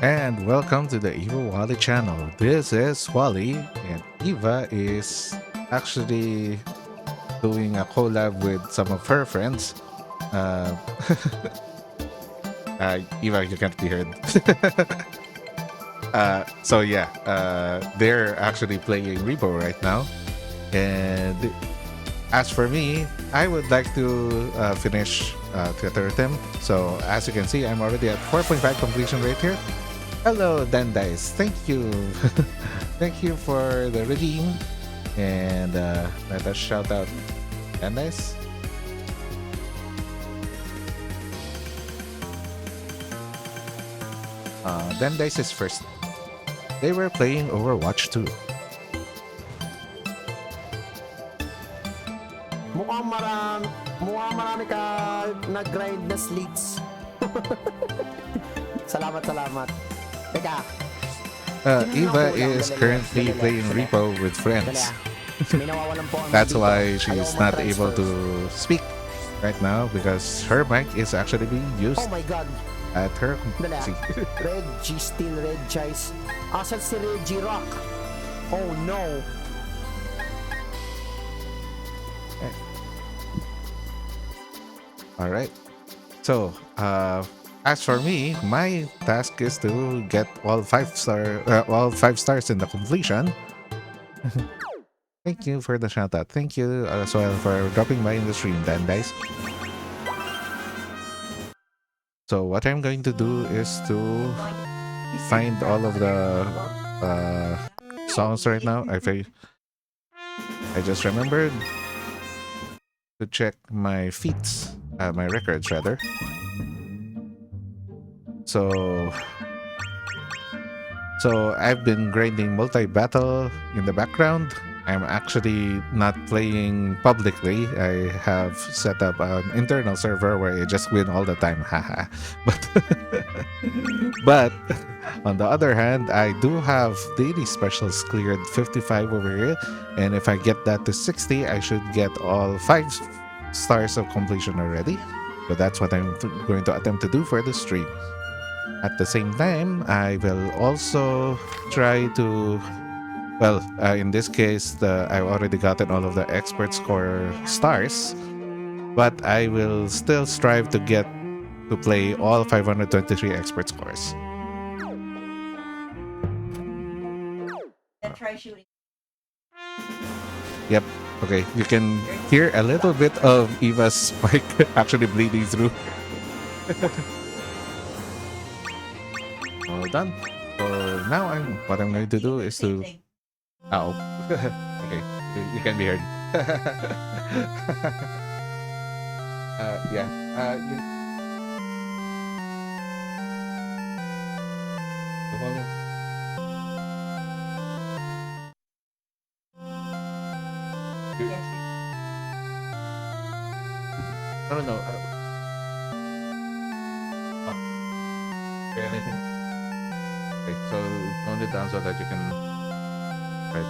And welcome to the Eva Wally channel. This is Wally, and Eva is actually doing a collab with some of her friends. Uh, Eva, you can't be heard. They're actually playing Repo right now. And as for me, I would like to finish Theatrhythm. So as you can see, I'm already at 4.5 completion rate here. Hello, Dandice. Thank you. Thank you for the redeem. And let us shout out Dandice. Dandice is first. They were playing Overwatch 2. Mukhang marami ka nag-grind na sleets. Salamat. Teka, Eva is currently playing Repo with friends. may nawawalan po ang That's dito. why she's Ayaw not mag-transfer. able to speak right now because her mic is actually being used Oh my God. at her. Dali See. Reggie Steel, Red Chice. Asan si Reggie Rock? Oh no. All right. So, as for me, my task is to get all 5 stars in the completion. Thank you for the shout out. Thank you as well for dropping by in the stream, then, guys. So, what I'm going to do is to find all of the uh, songs right now. I just remembered to check my feats, my records rather. So I've been grinding multi-battle in the background. I'm actually not playing publicly. I have set up an internal server where I just win all the time. Haha. but but on the other hand, I do have daily specials cleared 55 over here, and if I get that to 60, I should get all 5 stars of completion already. So that's what I'm going to attempt to do for the stream. At the same time, I will also try to, in this case, I've already gotten all of the expert score stars, but I will still strive to get to play all 523 expert scores. Try shooting. Yep. Okay, you can hear a little bit of Eva's mic actually bleeding through. All done. So now what I'm going to do is to. Oh, okay. You can be heard. Yeah. The volume. No. Okay, anything. Okay, so tone it down so that you can. Right.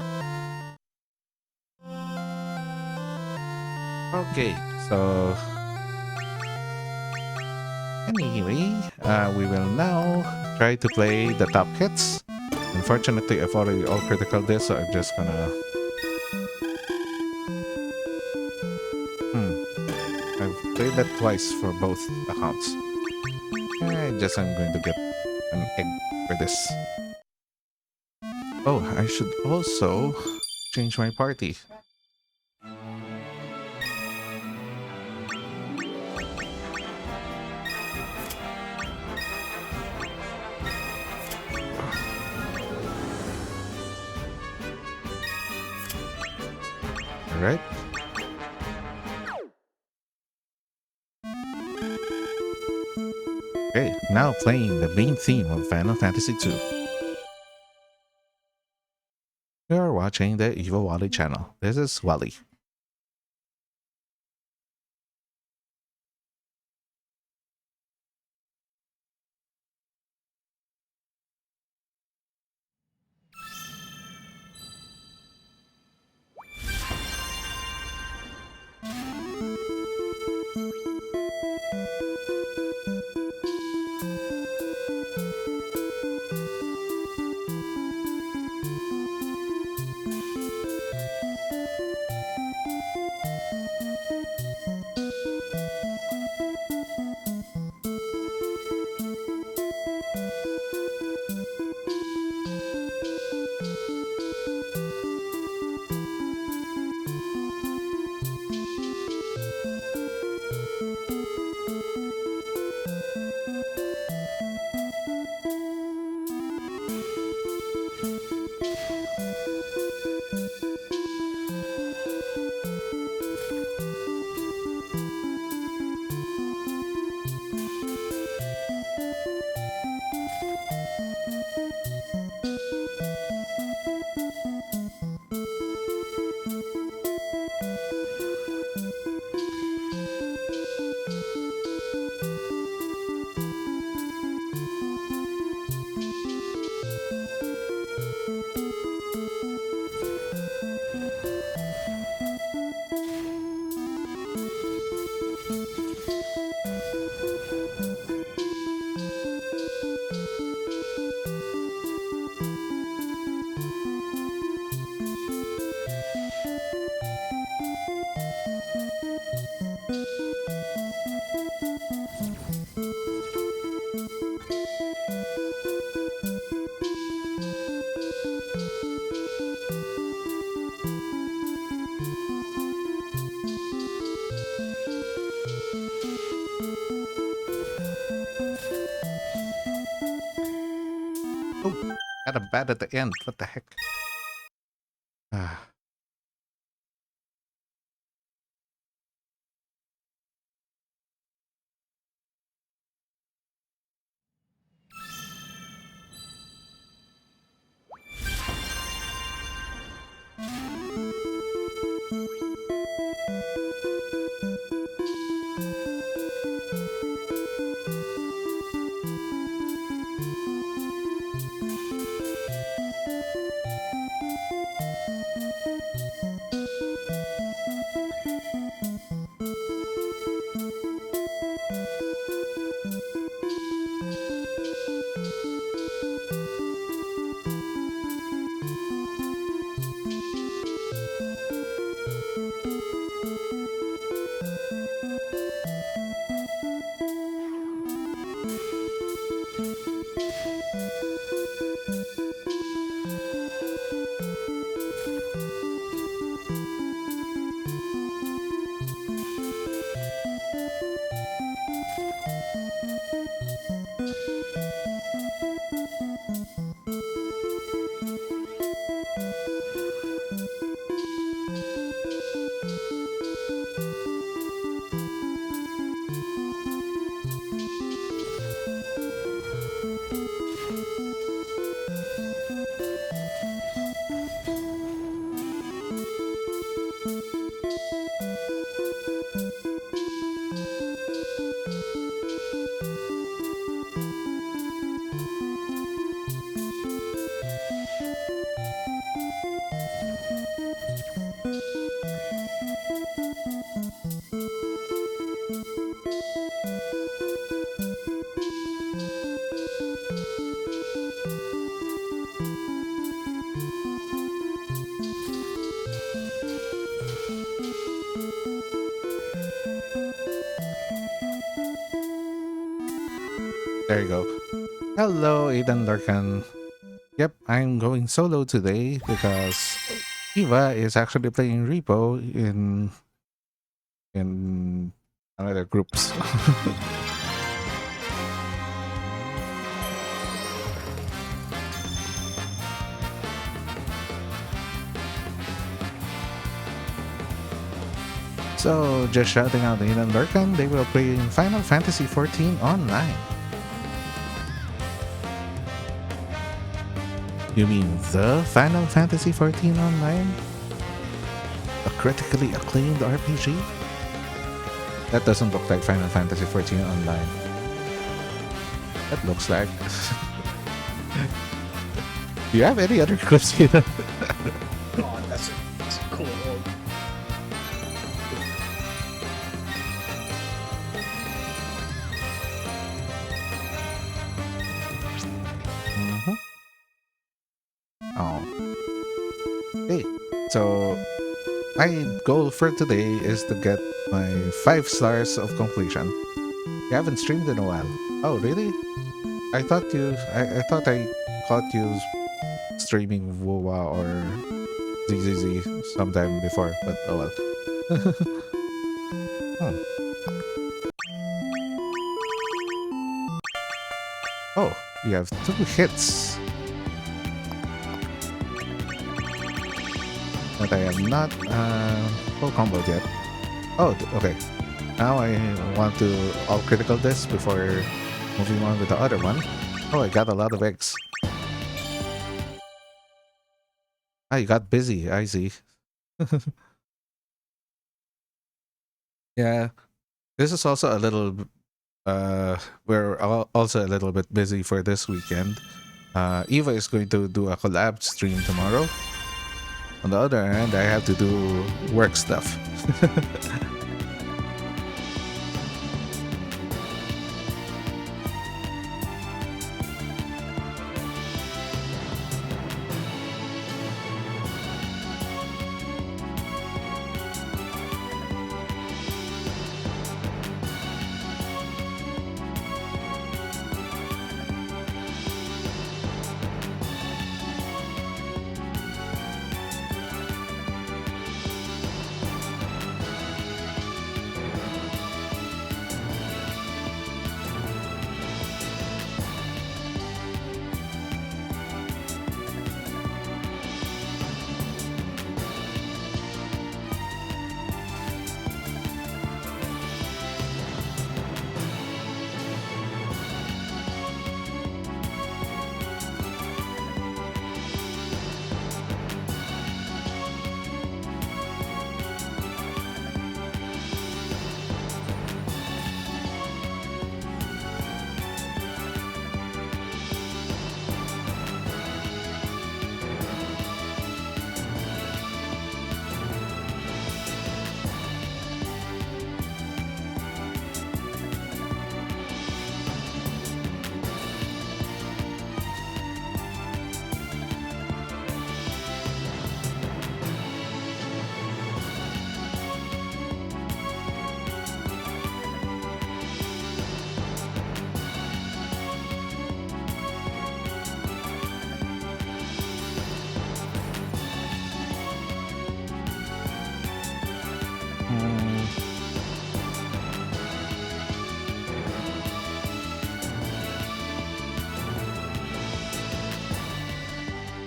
Okay, so anyway, we will now try to play the top hits. Unfortunately, I've already all critical this, so I'm just gonna. I've played that twice for both accounts. I'm going to get an egg for this. Oh, I should also change my party. Alright. Okay, now playing the main theme of Final Fantasy II. You are watching the Evil Wally channel. This is Wally. Oh, got a bat at the end. What the heck? Ah. There you go. Hello, Aidan Larkan. Yep, I'm going solo today because Eva is actually playing Repo in another groups. So just shouting out Aidan Larkan, they will play in Final Fantasy 14 online. You mean the Final Fantasy 14 online? A critically acclaimed RPG? That doesn't look like Final Fantasy 14 online. That looks like. Do you have any other clips here? Oh, that's a cool one. Mhm. Oh. Hey, so my goal for today is to get my 5 stars of completion. You haven't streamed in a while. Oh, really? I thought I caught you streaming WoWa or ZZZ sometime before, but oh well. Hmm. Oh, you have 2 hits. But I am not full comboed yet. Oh, okay. Now I want to all critical this before moving on with the other one. Oh, I got a lot of eggs. Ah, you got busy. I see. Yeah, this is also a little. We're also a little bit busy for this weekend. Eva is going to do a collab stream tomorrow. On the other hand, I have to do work stuff.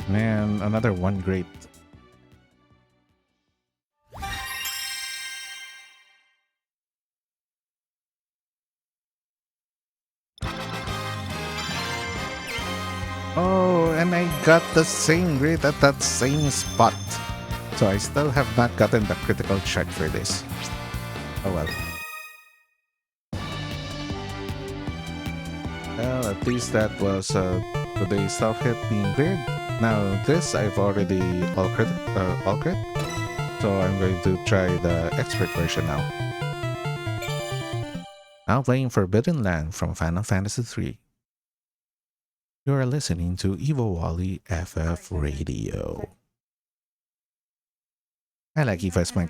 Man, another one great. Oh, and I got the same grade at that same spot. So I still have not gotten the critical check for this. Oh well. Well, at least that was today's self hit being cleared. Now this I've already all crit, so I'm going to try the expert version now. Now playing Forbidden Land from Final Fantasy III. You are listening to Evo Wally FF Radio. I like Eva's mic.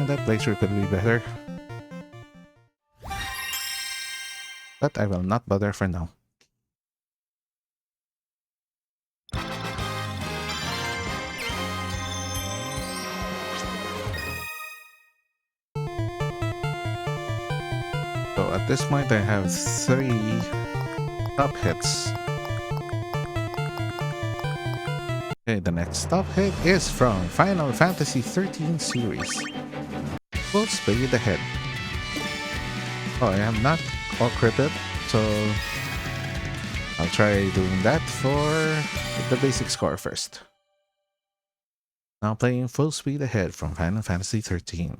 That playthrough could be better. But I will not bother for now. So at this point I have 3 top hits. Okay, the next top hit is from Final Fantasy XIII series. Full speed ahead. Oh, I am not all critted, so I'll try doing that for the basic score first. Now playing Full Speed Ahead from Final Fantasy XIII.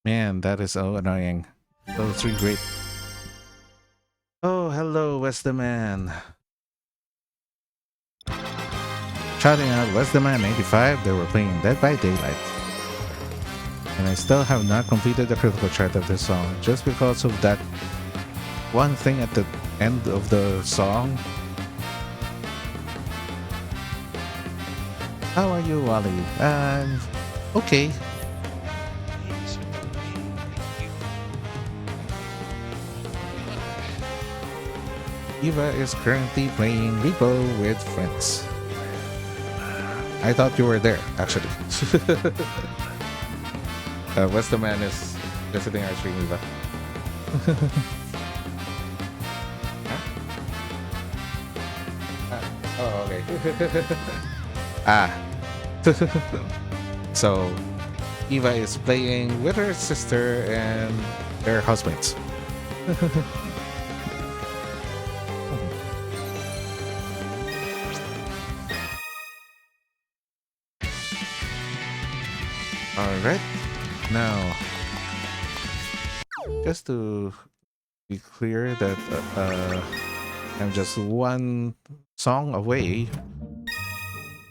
Man, that is so annoying. Those three great. Oh, hello, Westerman. Shouting out Westerman 85, they were playing Dead by Daylight. And I still have not completed the critical chart of this song just because of that one thing at the end of the song. How are you, Wally? Okay. Eva is currently playing Repo with friends. I thought you were there, actually. What's the man is visiting our stream, Eva? Oh, okay. Ah. So, Eva is playing with her sister and their housemates. Alright. Now, just to be clear that I'm just one song away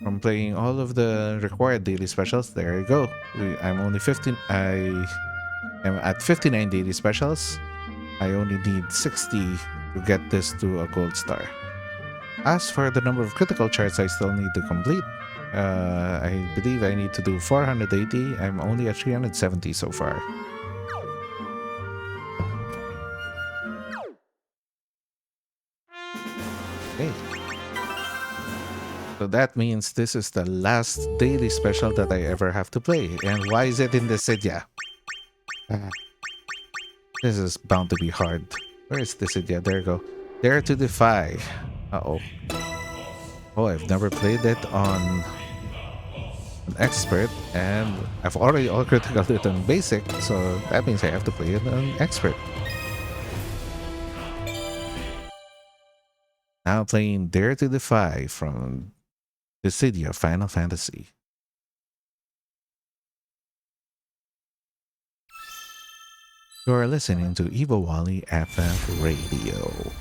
from playing all of the required daily specials. There you go. I'm only 15. I am at 59 daily specials. I only need 60 to get this to a gold star. As for the number of critical charts I still need to complete, I believe I need to do 480. I'm only at 370 so far. Okay. So that means this is the last daily special that I ever have to play. And why is it in the Cydia? This is bound to be hard. Where is the Cydia? There you go. Dare to Defy. Uh-oh. Oh, I've never played it on an expert, and I've already all critical it on basic, so that means I have to play it on expert. Now playing Dare to Defy from the City of Final Fantasy. You're listening to Evo Wally FF Radio.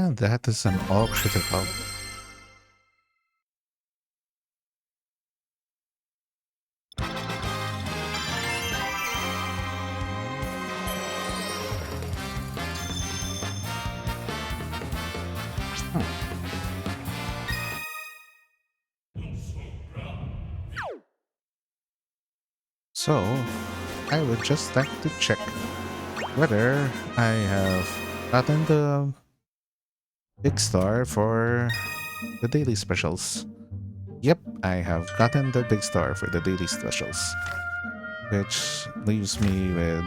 And that is an all critical. So, I would just like to check whether I have gotten the big star for the daily specials. Yep, I have gotten the big star for the daily specials, which leaves me with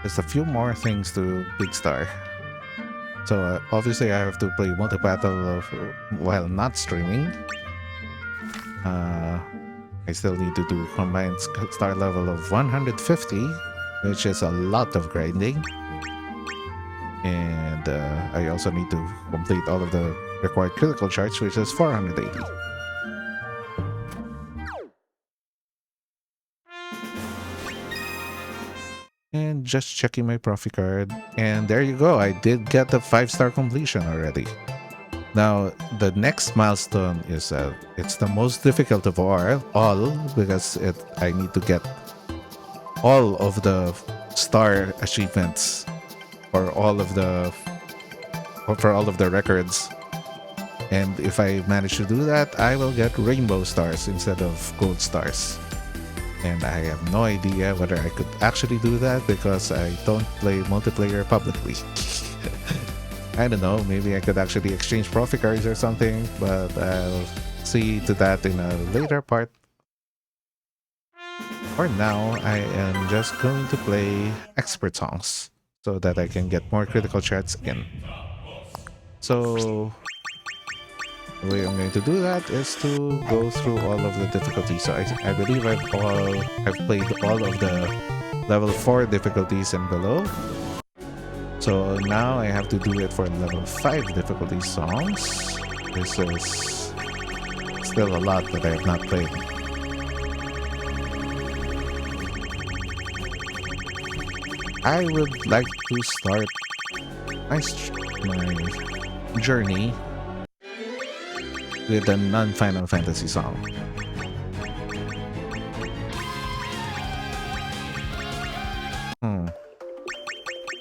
just a few more things to big star. So obviously I have to play multi-battle while not streaming. Uh, I still need to do combined star level of 150, which is a lot of grinding. And I also need to complete all of the required critical charts, which is 480. And just checking my profit card, and there you go. I did get the 5-star completion already. Now the next milestone is it's the most difficult of all because I need to get all of the star achievements for all of the records. And if I manage to do that, I will get rainbow stars instead of gold stars. And I have no idea whether I could actually do that because I don't play multiplayer publicly. I don't know, maybe I could actually exchange profit cards or something, but I'll see to that in a later part. For now, I am just going to play expert songs so that I can get more critical charts in. So the way I'm going to do that is to go through all of the difficulties. So I believe I've played all of the level 4 difficulties and below. So now I have to do it for level 5 difficulty songs. This is still a lot that I have not played. I would like to start my journey with a non-Final Fantasy song.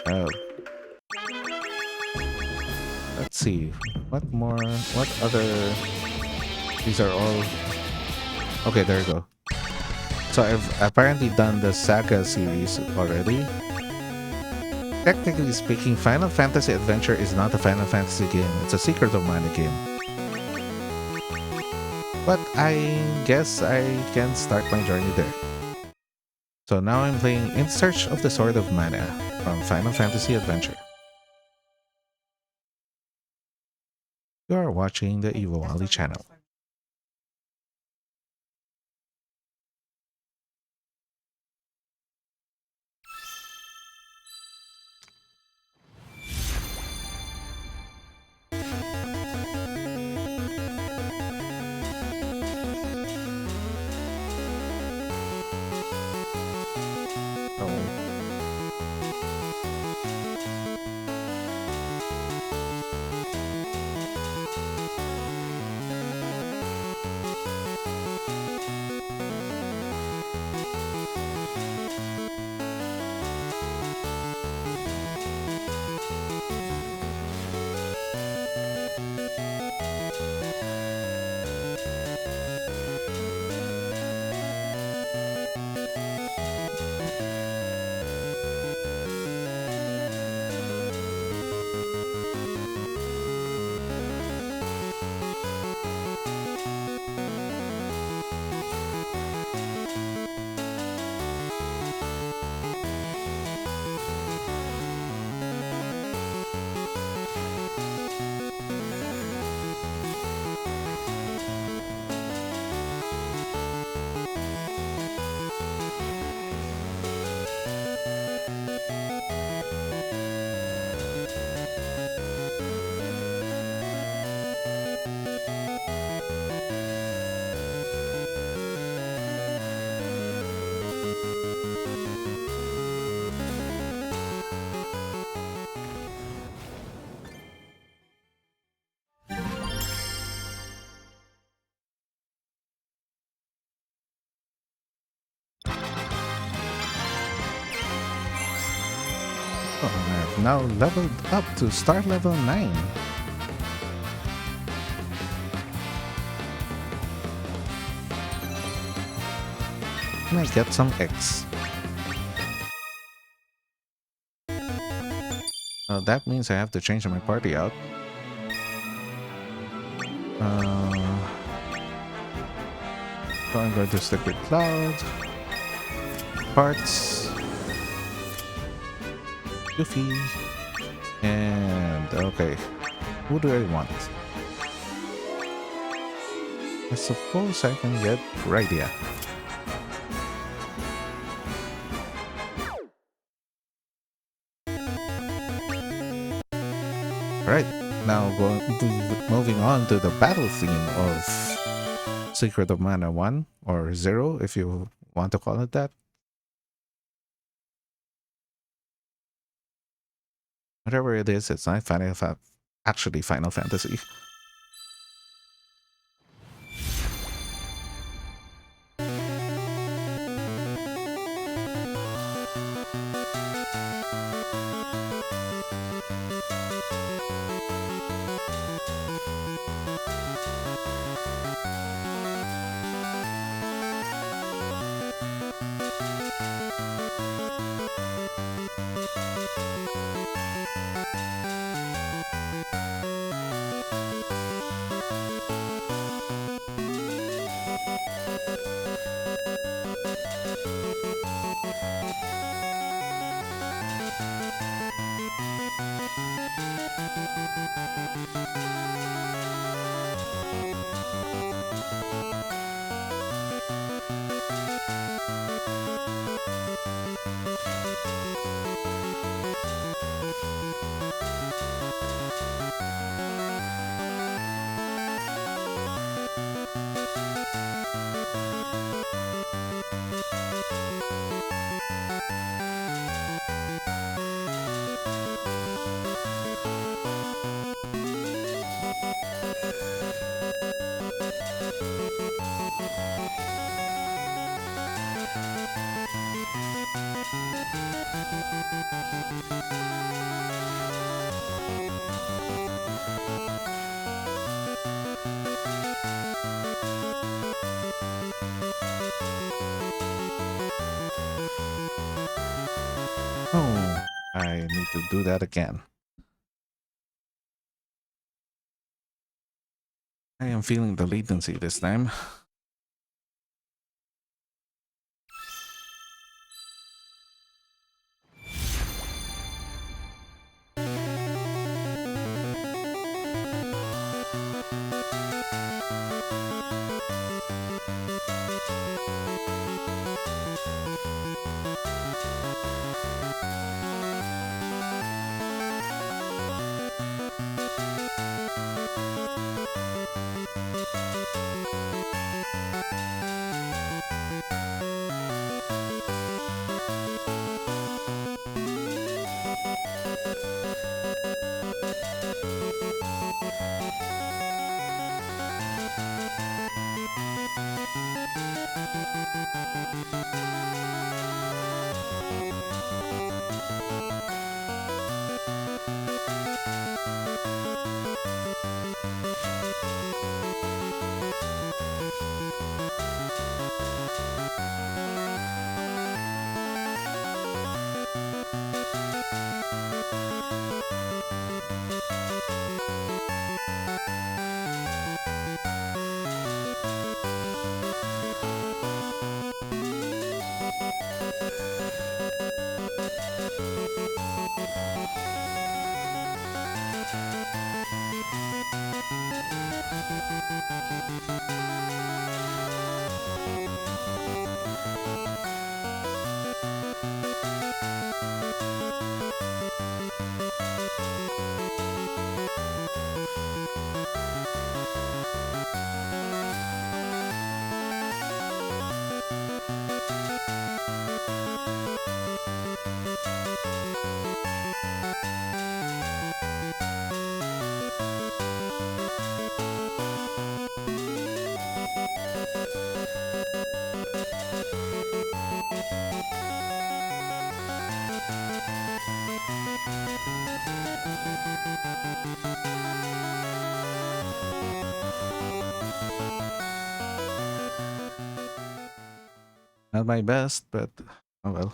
Uh, let's see. What more? What other? These are all. Okay, there you go. So I've apparently done the Saga series already. Technically speaking, Final Fantasy Adventure is not a Final Fantasy game. It's a Secret of Mana game. But I guess I can start my journey there. So now I'm playing In Search of the Sword of Mana from Final Fantasy Adventure. You are watching the Evo Wally channel. now leveled up to star level 9. Can I get some X? That means I have to change my party out. So I'm going to stick with Cloud, Parts, Goofy, and okay. Who do I want? I suppose I can get Rydia. Alright, now moving on to the battle theme of Secret of Mana 1 or 0 if you want to call it that. Whatever it is, it's not actually Final Fantasy. Oh, I need to do that again. I am feeling the latency this time. Not my best, but oh well.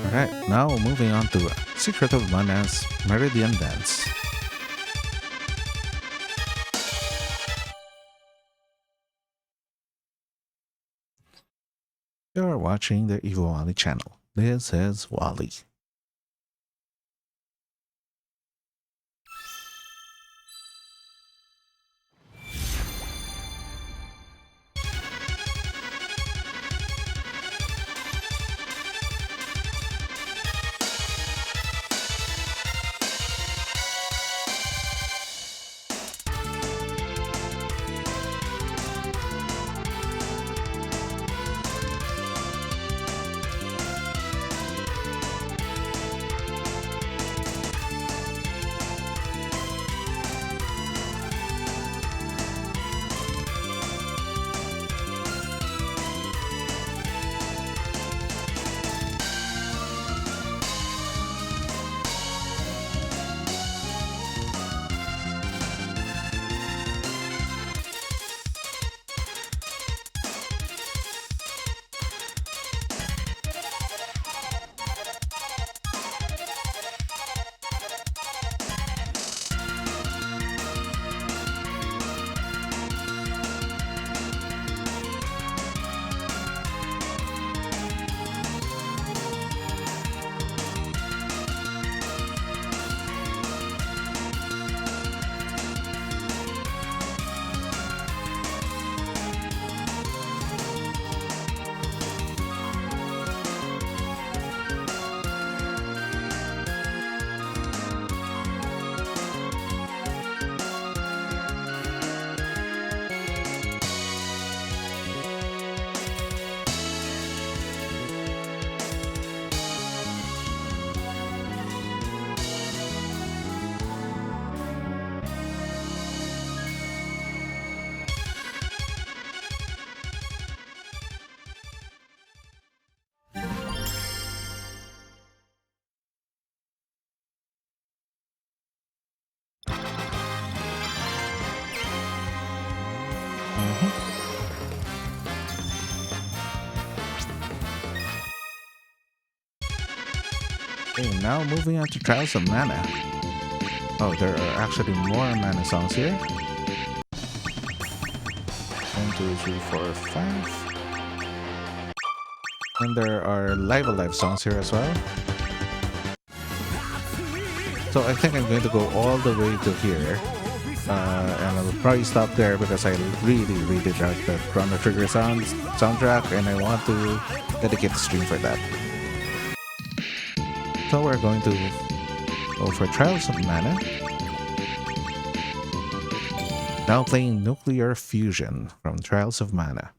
Alright, now moving on to Secret of Mana's Meridian Dance. You're watching the Evo Wally channel. This is Wally. Mhm. Okay, now moving on to Trials of Mana. Oh, there are actually more mana songs here. 1, 2, 3, 4, 5. And there are Live Alive songs here as well. So I think I'm going to go all the way to here. And I'll probably stop there because I really, really like the Chrono Trigger soundtrack and I want to dedicate the stream for that. So we're going to go for Trials of Mana. Now playing Nuclear Fusion from Trials of Mana.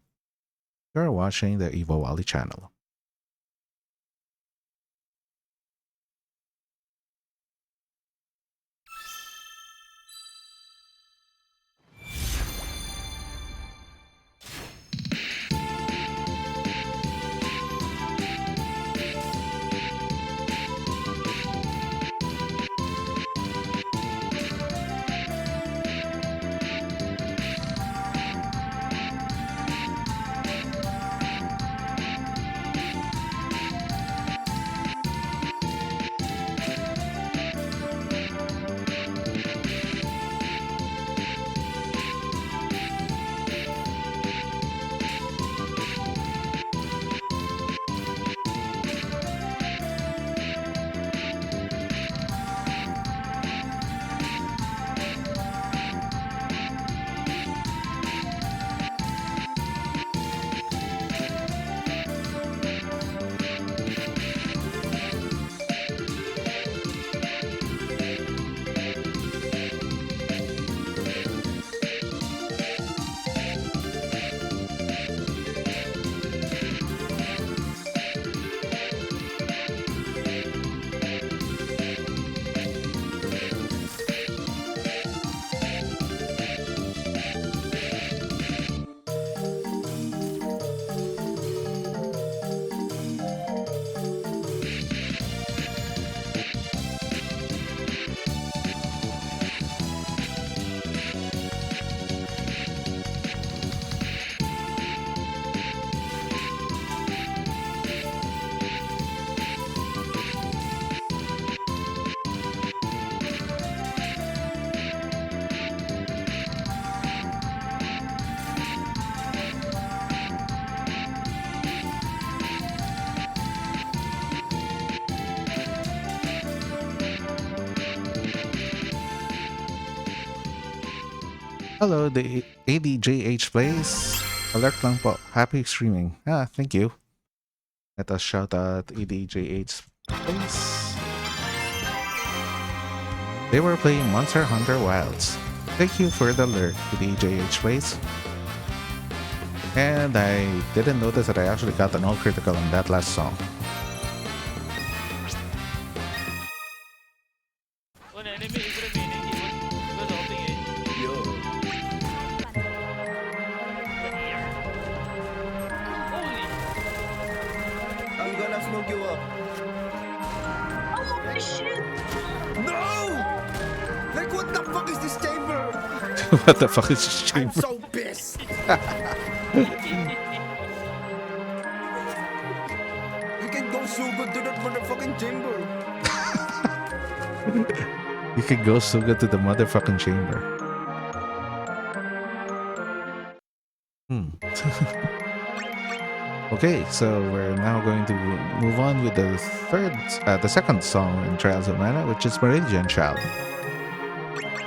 You're watching the Evo Wally channel. Hello, the ADJH Plays. Alert lang po. Happy streaming. Thank you. Let us shout out ADJH Plays. They were playing Monster Hunter Wilds. Thank you for the alert, ADJH Plays. And I didn't notice that I actually got an all critical on that last song. One enemy is remaining. He was ulting it. Yo. Holy! I'm gonna smoke you up. Oh shit! No! Like, what the fuck is this chamber? What the fuck is this I'm chamber? so pissed. You can go so good to that motherfucking chamber. You can go so good to the motherfucking chamber. Okay, so we're now going to move on with the second song in Trials of Mana, which is Meridian Child.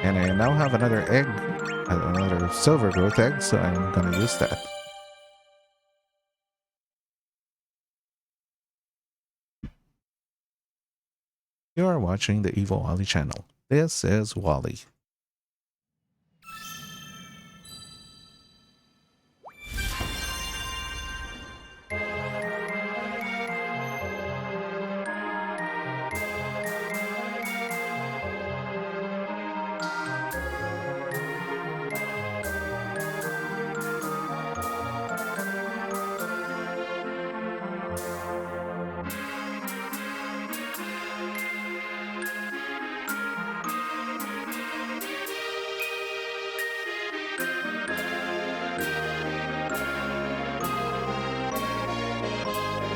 And I now have another egg, another silver growth egg, so I'm gonna use that. You are watching the Evil Wally channel. This is Wally.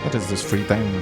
What is this free time?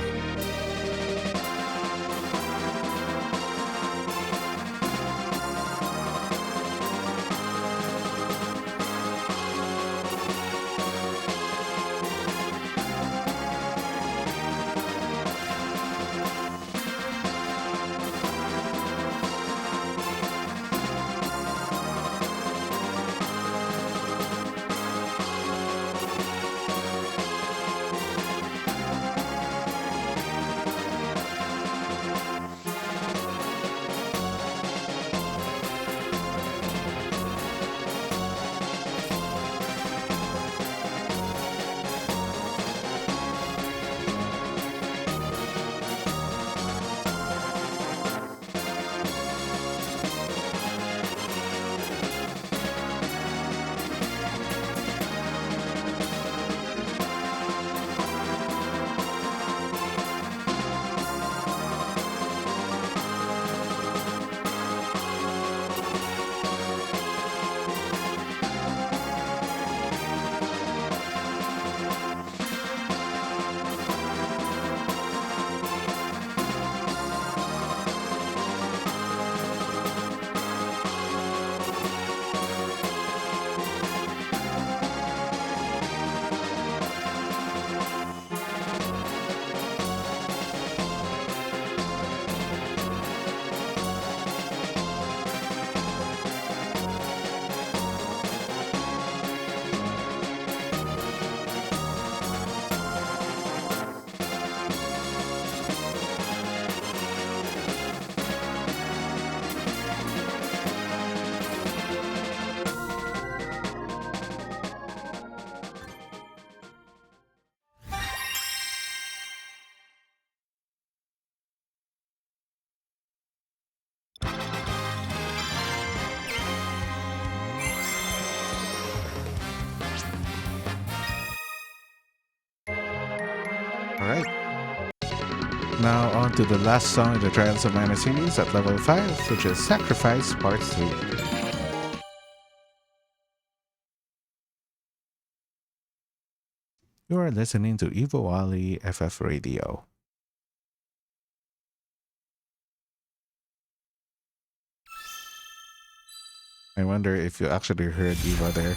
Alright. Now on to the last song in the Trials of Mana series at level 5, which is Sacrifice Part 3. You are listening to Evo Wally FF Radio. I wonder if you actually heard Eva there.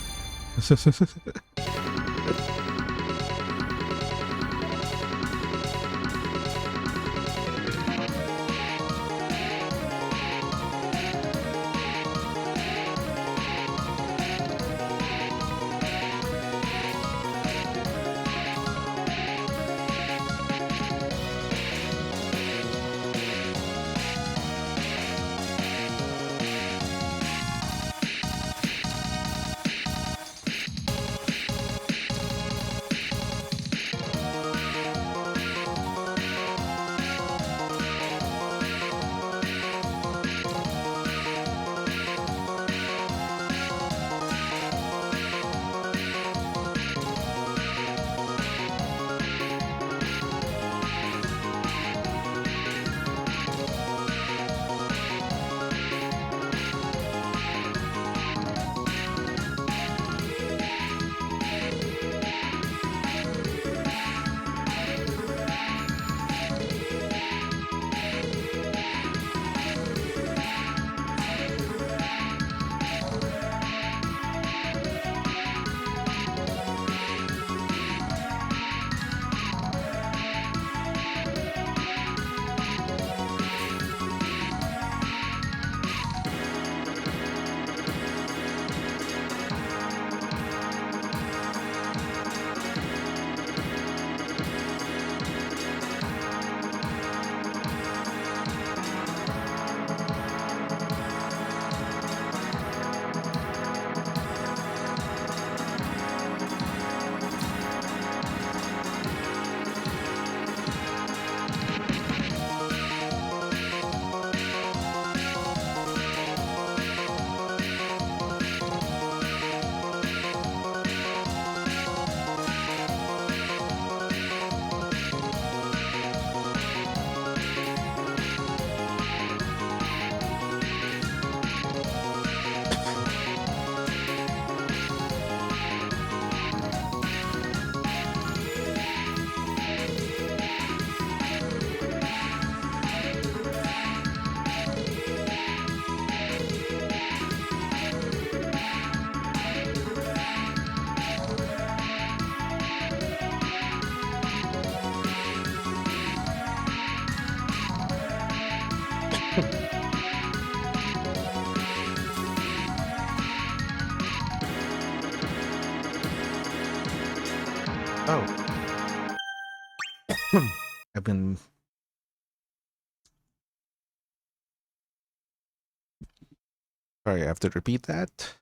Oh, I've been. Sorry, I have to repeat that.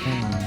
Hmm.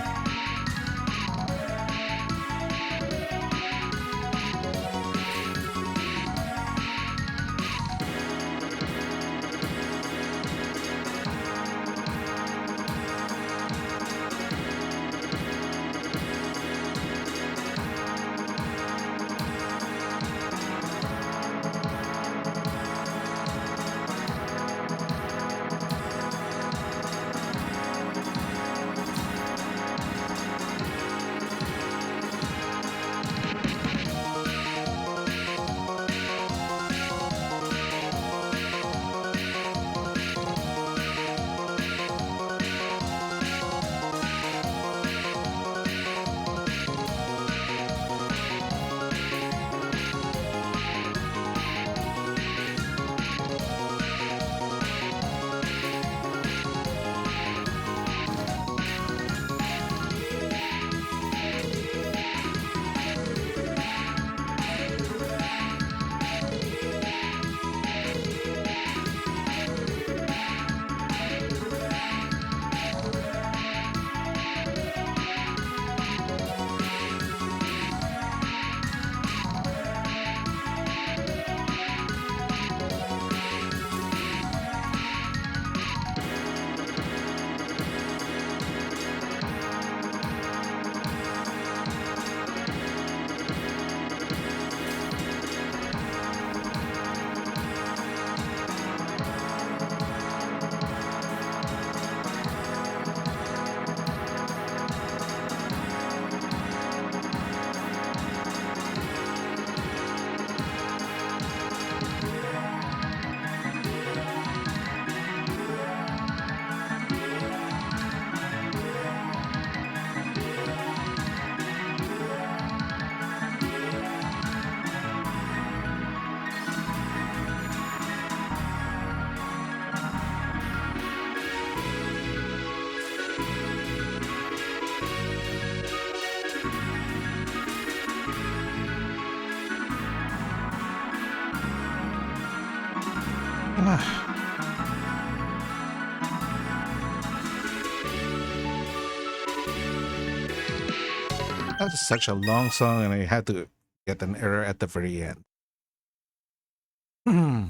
Ah, that was such a long song, and I had to get an error at the very end. Hmm.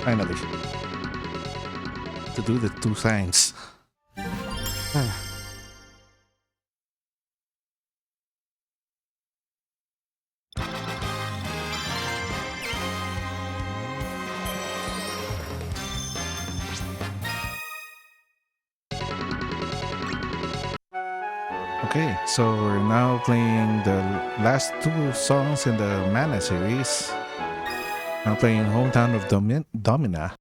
Finally, to do the two signs. Ah, okay, so we're now playing the last two songs in the Mana series. Now playing Hometown of Domina.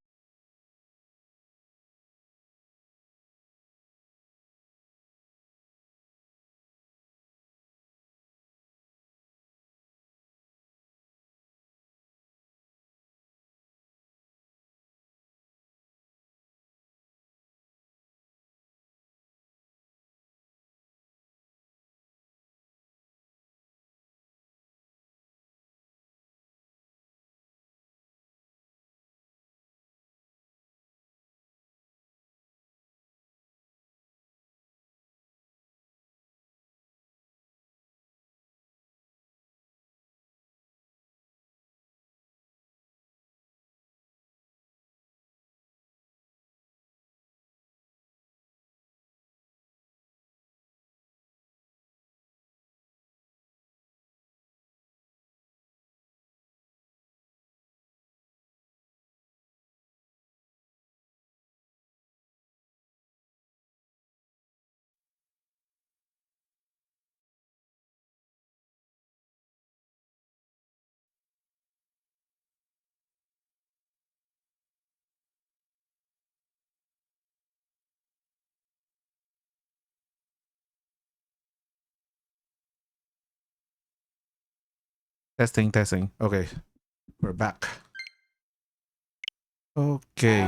Testing, testing. Okay, we're back. Okay.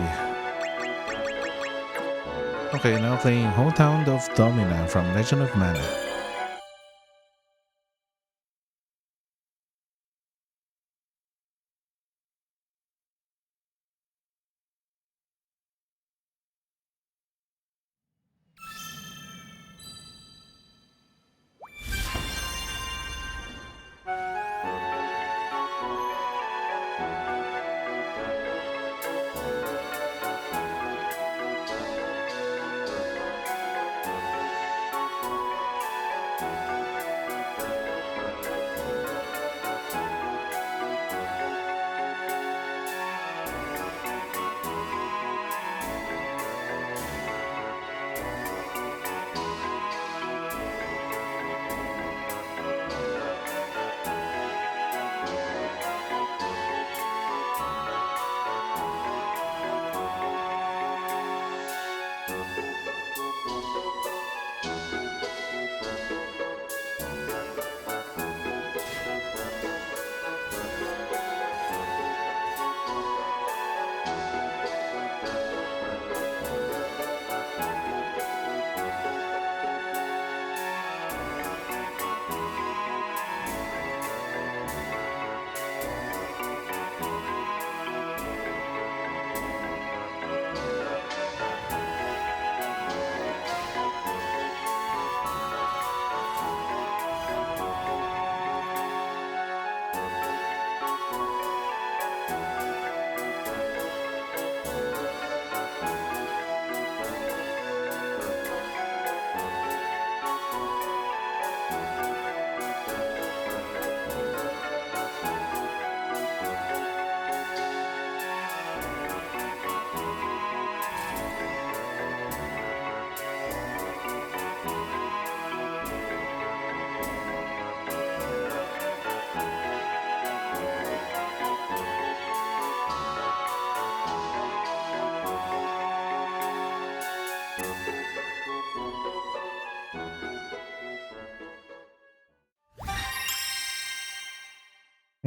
Okay, now playing Hometown of Domina from Legend of Mana.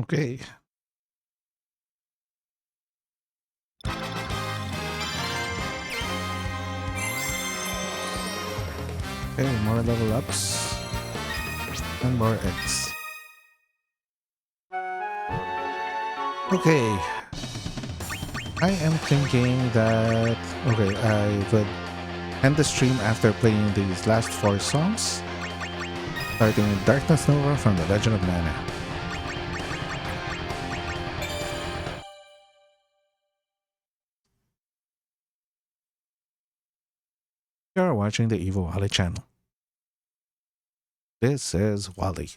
Okay. Okay, more level ups and more X. Okay, I am thinking that okay, I would end the stream after playing these last four songs, starting with Darkness Nova from the Legend of Mana. You're watching the Evil Wally channel. This is Wally.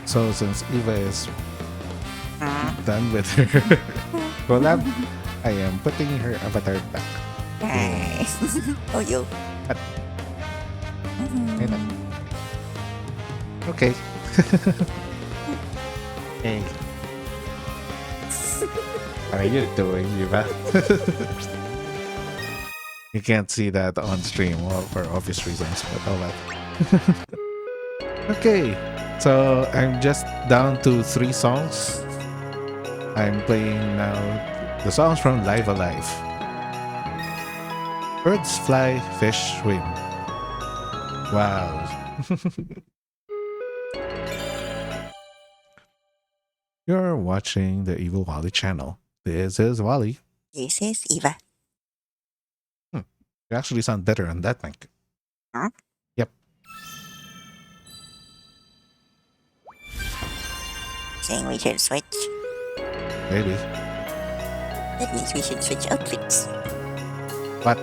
So since Eva is done with her collab, I am putting her avatar back. Oh, you. At, ayun na. Okay. Hey. What are you doing, Eva? You can't see that on stream, well, for obvious reasons, but oh well. Okay, so I'm just down to 3 songs. I'm playing now the songs from Live Alive. Birds fly, fish swim. Wow. You're watching the Evil Wally channel. This is Wally. This is Eva. You actually sound better on that mic. Huh? Yep. Saying we should switch. Maybe. That means we should switch outfits. What?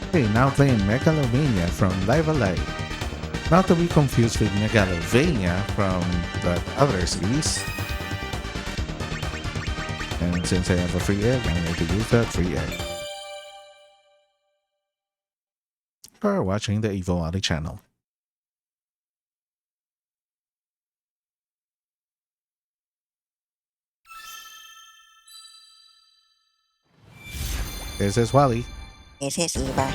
Okay, now playing Megalomania from Live Alive. Not to be confused with Megalovania from the other series. And since I have a free egg, I'm going to use that free egg. For watching the Evo Ali channel. This is Wally. This is Eva.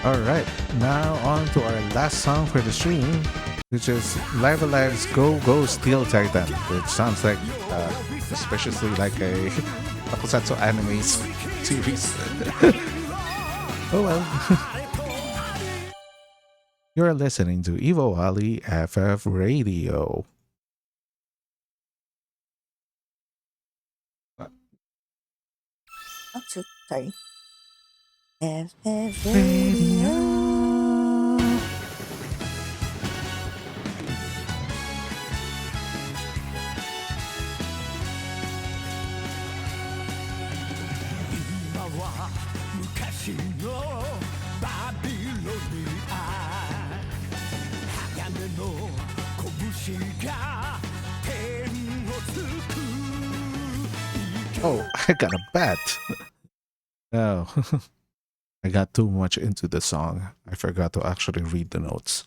Alright, now on to our last song for the stream, which is Live Alive's Go Go Steel Titan, which sounds like suspiciously like a tokusatsu anime series. Oh well. You're listening to Evo Ali FF Radio. Oh, sorry. FF Radio. Oh, I got a bat. Oh, I got too much into the song. I forgot to actually read the notes.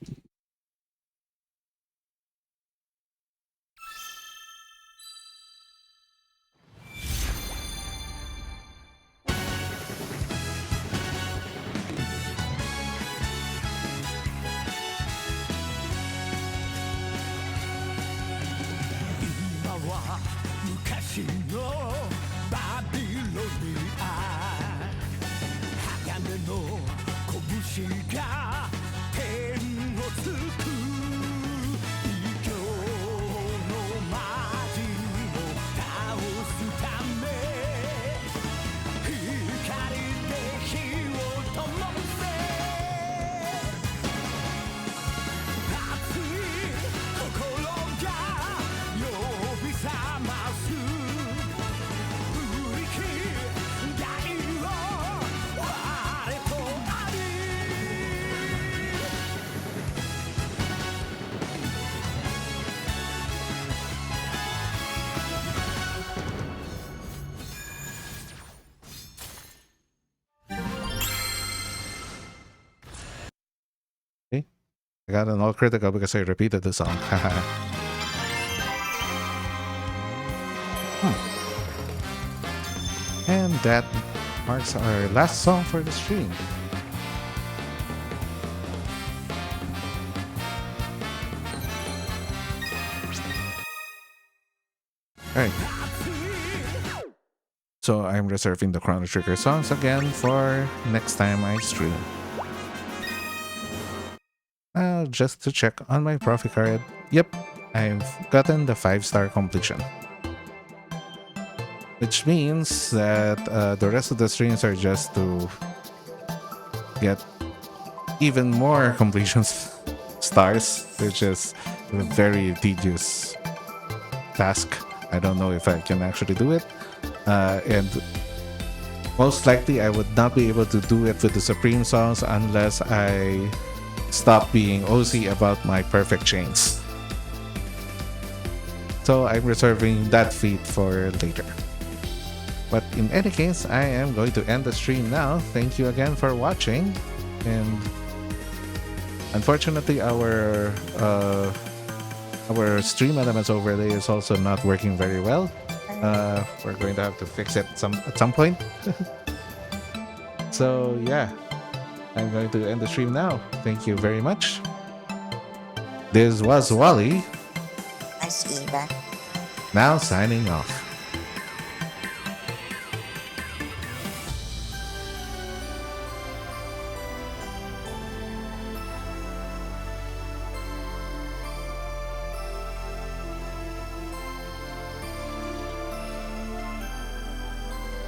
I got an all critical because I repeated the song. And that marks our last song for the stream. Alright. So I'm reserving the Chrono Trigger songs again for next time I stream. Just to check on my profit card. Yep, I've gotten the 5-star completion. Which means that the rest of the streams are just to get even more completion stars, which is a very tedious task. I don't know if I can actually do it. And most likely I would not be able to do it with the Supreme songs unless I stop being OC about my perfect chains. So I'm reserving that feat for later. But in any case, I am going to end the stream now. Thank you again for watching. And unfortunately, our stream elements overlay is also not working very well. We're going to have to fix it at some point. So yeah, I'm going to end the stream now. Thank you very much. This was Wally, I see that. now signing off.